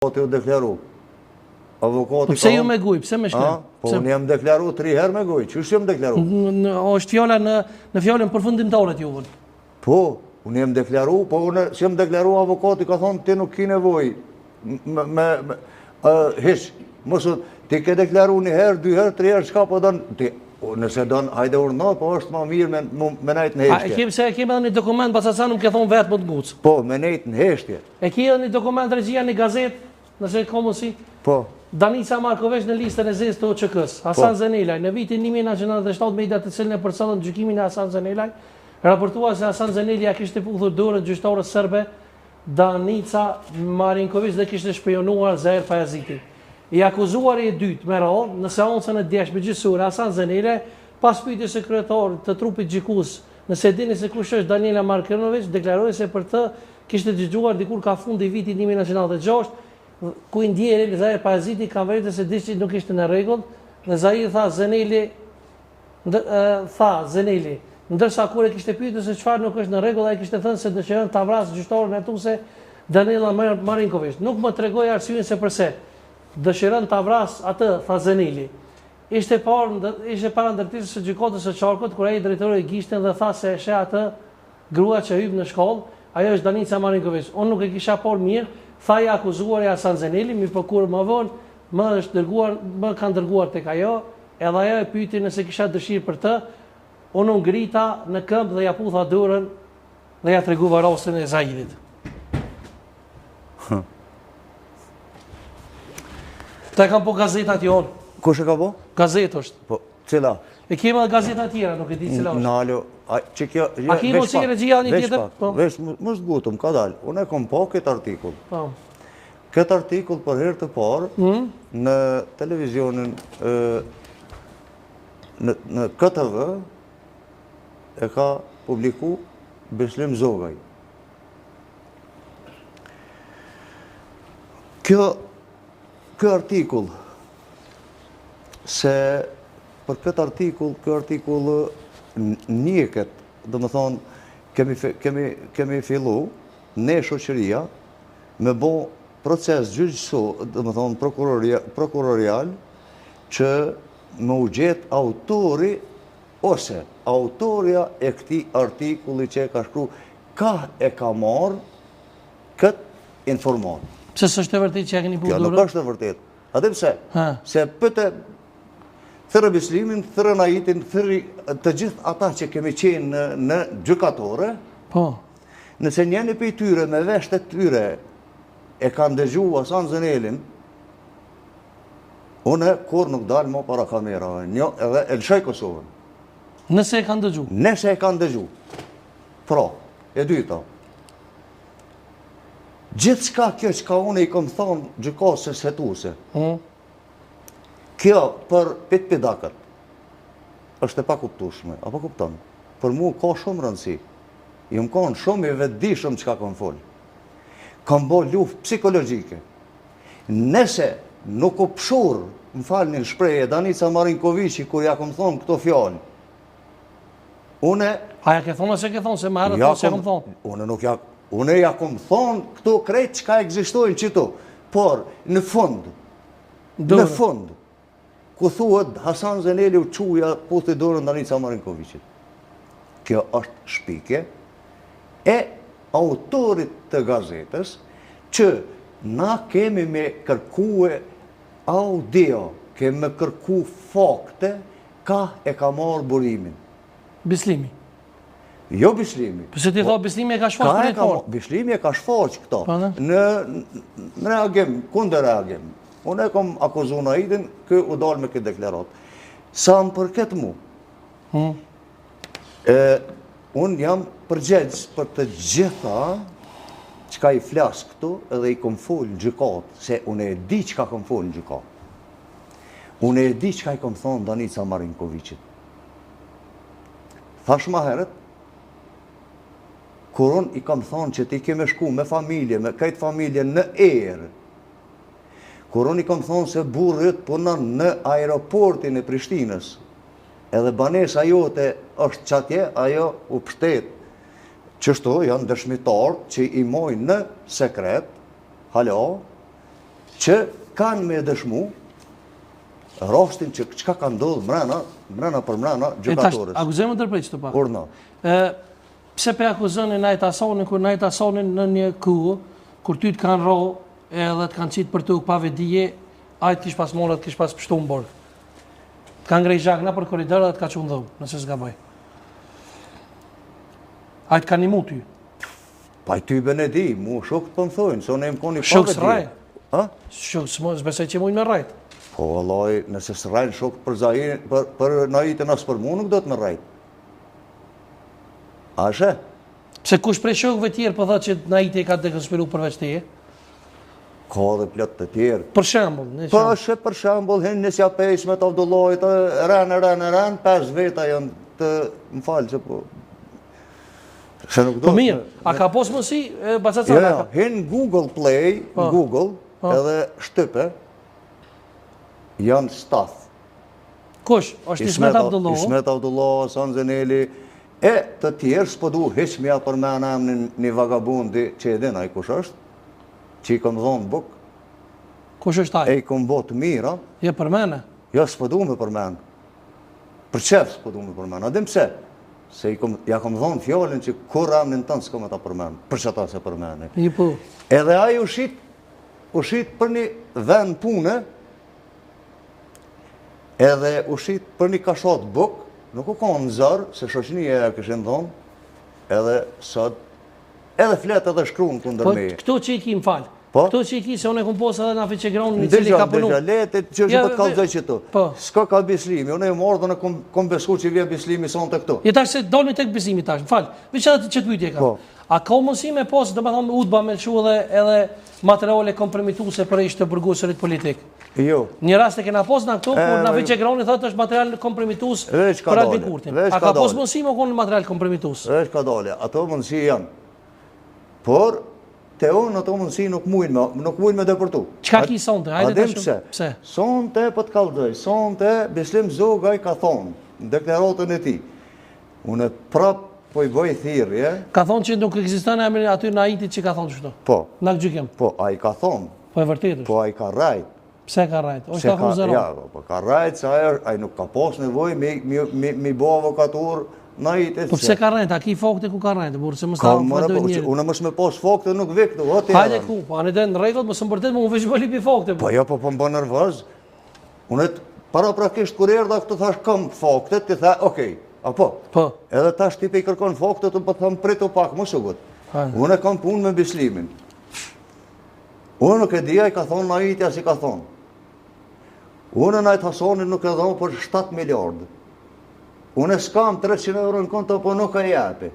avokati u deklaru. Pse ju me guj, pse me shkrim? Po unë jam deklaru 3 herë me guj, qysh jam deklaru? Është fjala në fjalën përfundimtare të juve. Po, unë jam deklaru, po unë që jam deklaru avokati ka thonë ti nuk ki nevoj. Hish, mësut, ti ke deklaru 1 herë, 2 herë, 3 herë, qka po donë, nëse donë, hajde urna, po është ma mirë me nejtë në heshtje. E kemi edhe një dokument, pas asa nuk ke thonë vetë më të ngucë. Po, me nejtë në heshtje. E ki edhe një dokument regjia një gazetë, nëse ka mundësi? Po. Danica Markovesh në listën e zezë të OÇK-s, Hasan Zenelaj, në vitin 1997 me ida të cilën e përcëllën gjykimin e Hasan Zenelaj, raportua se Hasan Zenelaj kishte puthur dorën gjyqtarës serbe Danica Marinković dhe kishte shpionuar Zaher Pajaziti. I akuzuari i dytë me radhë në seancën e djeshme gjyqësore Hasan Zenelaj, pas pyetjes së kryetarit të trupit gjykues, nëse dini se kush është Daniela Marković, deklaroi se për të kishte dëgjuar dikur ka fundi vitit 1996, ku i ndjeri Zaher Pajaziti ka vërtetë se diçka nuk ishte në rregull, dhe Zaher tha Zeneli, ndërsa kur e kishte pyetur se çfarë nuk është në rregull, ai kishte thënë se dëshiron ta vrasë gjyqtarën hetuese Daniela Marinković. Nuk më tregoi arsyeën se pse dëshiron ta vrasë atë, tha Zeneli. Ishte para ndërtisjes së gjykatës së Qarkut kur ai drejtori i gishtin dhe tha se e sheh atë grua që hyp në shkollë, ajo është Danica Marinković. Unë nuk e kisha por mirë, tha i akuzuar i Hasan Zeneli, mirë po kur më vonë më kanë dërguar tek ajo, edhe ajo e pyeti nëse kisha dëshirë për të. Unë ngrita në këmbë dhe ja putha dorën dhe ja treguva rastin e Zahirit. Ta kam po gazetat jonë. Kush e ka po? Gazetë është. Po, cila? E kemi edhe gazeta tjera, nuk e di cila është. Nalo, që kjo... A kemi mundësi regjia një tjetër? Vesh, më zgutëm, ka dalë. Unë e kom po këtë artikull. Këtë artikull për herë të parë në televizionin në KTV e ka publiku Beslim Zogaj. Kjo artikull, se për këtë artikull njeket, dhe më thonë, kemi fillu, ne shoqëria, me bo proces gjyqësor, dhe më thonë, prokurorial, që më u gjetë autori, ose autoria e këti artikulli që e ka shkru, ka e ka marë këtë informat. Pse s'është e vërtet që e keni Kjo burdur? nuk është e vërtet. Ate pse? Se pëte thërë Beslimin, thërë Najitin, thërë të gjithë ata që kemi qenë në gjykatore, nëse njeni për i tyre me veshtet tyre e kanë dëgju Hasan Zenelin, une kur nuk dalë mo para kamerave, edhe e lëshaj Kosovën. Nëse e kanë dëgju? Nëse e kanë dëgju. Pra, e dyta. Gjithë shka kjo që ka une i kom thonë gjykatës hetuese, kjo për pitpidakët është e pakuptueshme, apo kupton? Për mu ka shumë rëndësi. Ju më kanë shumë i vetëdijshëm çka kam folë. Kam bo luftë psikologjike. Nëse nuk u pshur, më falni shprehje, Danica Marinković kur ja kom thonë këto fjalë, a ja ke thonë se ke thonë, se më herët se kom thonë? Une ja kom thonë këto krejt që ka egzistojnë qëto, por në fund, ku thuhet Hasan Zeneli u quja puthi dorën Danica Marinkovićit. Kjo është shpike e autorit të gazetës që na kemi me kërkue audio, kemi me kërku fakte, ka e ka marë burimin. Beslimi? Jo Beslimi. Përse ti thot Beslimi e ka shfaq për e parë? Beslimi e ka shfaq këto. Në reagim, kundër reagim. Unë e kom akuzu Najitin, kë u dalë me këtë deklarat. Sa më përket mu, unë jam përgjegjës për të gjitha që ka i flasë këtu edhe i kom folë në gjykat, se unë e di që ka kom folë në gjykat. Unë e di që ka i kom thonë Danica Marinkovićit. Thash ma heret, kur unë i kam thonë që ti keme shku me familje, me kajtë familje në erë, kur unë i kam thonë se burrët punon në aeroportin e Prishtinës, edhe banesa jote është qatje, ajo u pështet, qështu janë dëshmitarë që i mojnë në sekret, halo, që kanë me dëshmu rastin që çka ka ndodhur mrena për mrena gjykatorës. Akuzojmë ndërprej çto pak. Urna. Pse pe akuzoni Najt Hasanin kur Najt Hasanin në një kohë kur ty të kanë rro edhe të kanë qitë për të pa vedije, ai të kish pas mollë, të kish pas pështu në borg. Të kanë ngrej zhakna për korridor dhe të ka çunë dhëm, nëse s'gaboj. Ai të kanë imu ty. Pa i ty bën e di, mu shokët po më thojnë, se unë e më koni pa Shok s'raj. Ha? Shok s'besoj që mujnë me rajt. Po vallai, nëse s'rajnë shokët për Zahirin, për Naitën as për mu nuk do të më rajt. A shë? Pse kush prej shokëve tjerë po thotë që Naiti ka dekonspiru përveç teje? Ka dhe plot të tjerë. Për shembull, Po shë për shembull, hinë nësja pejsh me të Avdullojt, ran, 5 veta janë të, më falë që po... Se nuk do... Po mirë, a ka pos mësi Bacaca? Jo, hinë Google Play, Google, edhe shtype, janë staff. Kush? Është Ismet Abdullohu? Ismet Abdullohu, Hasan Zeneli, e të tjerë s'po du hiç mja përmena një vagabundi që e din ai kush është, që i kom dhonë buk, Kush është ai? e i kom botë mira, Je përmene? jo s'po du me përmen. Për qef s'po du me përmen, adim pse? Se ja kom dhonë fjallin që kur amnin tënë s'kom e ta përmen, për që ta se përmeni. Një po. Edhe ai u shit për një vend pune, edhe u shit për një kashat buk, nuk u konë në zërë, se shoqënia ja këshin dhonë, edhe sot, edhe flet edhe shkruan kundër Po meje. këto që i ki më falë. Po? Këto që i ki se unë e kom posë edhe në Fiqegronin i cili ka punu. Ndërgja, letë që është po të kalëzoj që tu. Po. S'ka ka bislimi, unë e mordë dhe në kom besku që vje bislimi son të këtu. Je tash se dolni tek besimi tash, më falë. Veç edhe që të pyetje ka. Po. A ka mundësi me posë, dhe me thonë udba me lëshu edhe materiale kompromituse për ishte burguesit politik? Jo. Një rast e kena posë në këtu, kur në Fiqegroni thotë është material kompromitus Veç ka për dole, Albin Kurtin. veç A ka ka posë dole. mundësi me konë material kompromitus? Veç ka dole, ato mundësi janë. Por, te unë ato mundësi nuk mujnë me depërtu. Çka ki sonte? Hajde Adim tash. pse? Pse? Sonte po të kalëzoj, sonte Bislim Zogaj ka thonë, në deklaratën e ti. Unë prap po i bëj thirrje, Ka thonë që nuk ekziston emri aty në Haitit që ka thonë çdo. po, Na gjykim. po, a i ka thonë, Po e vërtetë. po a i ka rajt. Pse ka rajt? Është Se ka thonë zero. ja, po ka rajt, se a i nuk ka pas nevoj mi bo avokatur në i të Po pse ka rajt? A ki fokte ku ka rajt? Burë se më sta vërdoj njëri. Unë mos me pas fokte nuk vik këtu, o të Hajde ku, po anë dhe në regull, më së më bërtet, më unë veç bëli pi fokte. Po jo, po më bë nervoz. Unë para prakisht kur erdha këtu thash kam fokte, ti tha, okej, apo. Po. Edhe tash ti pe i kërkon fokte, të po tham pritu pak, mos u gut. Hajde. Unë kam punë me Bislimin. Unë nuk e dija i ka thonë Naitja si ka thonë. Unë Najt Hasanin nuk e dhonë për 7 miliardë. Unë s'kam 300 euro në konto, po nuk e japi.